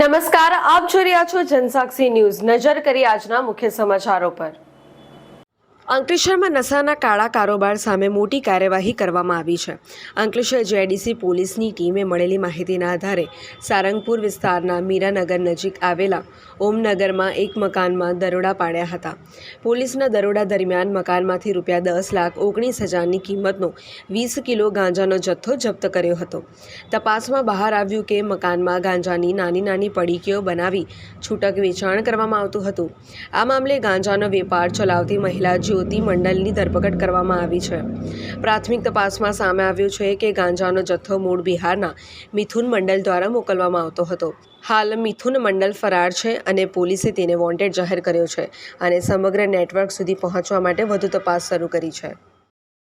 નમસ્કાર, આપ જોઈ રહ્યા છો જનસાક્ષી ન્યૂઝ। નજર કરી આજના મુખ્ય સમાચારો પર। અંકલેશ્વરમાં નશાના કાળા કારોબાર સામે મોટી કાર્યવાહી કરવામાં આવી છે। અંકલેશ્વર જેડીસી પોલીસની ટીમે મળેલી માહિતીના આધારે સારંગપુર વિસ્તારના મીરાનગર નજીક આવેલા ઓમનગરમાં એક મકાનમાં દરોડા પાડ્યા હતા। પોલીસના દરોડા દરમિયાન મકાનમાંથી ₹10,19,000ની કિંમતનો 20 કિલો ગાંજાનો જથ્થો જપ્ત કર્યો હતો। તપાસમાં બહાર આવ્યું કે મકાનમાં ગાંજાની નાની નાની પડીકીઓ બનાવી છૂટક વેચાણ કરવામાં આવતું હતું। આ મામલે ગાંજાનો વેપાર ચલાવતી મહિલા જ્યોતિ મંડલની ધરપકડ કરવામાં આવી છે। પ્રાથમિક તપાસમાં સામે આવ્યું છે કે ગાંજાનો જથ્થો મૂળ બિહારના મિથુન મંડલ દ્વારા મોકલવામાં આવતો હતો। હાલ મિથુન મંડલ ફરાર છે અને પોલીસે તેને વોન્ટેડ જાહેર કર્યો છે અને સમગ્ર નેટવર્ક સુધી પહોંચવા માટે વધુ તપાસ શરૂ કરી છે।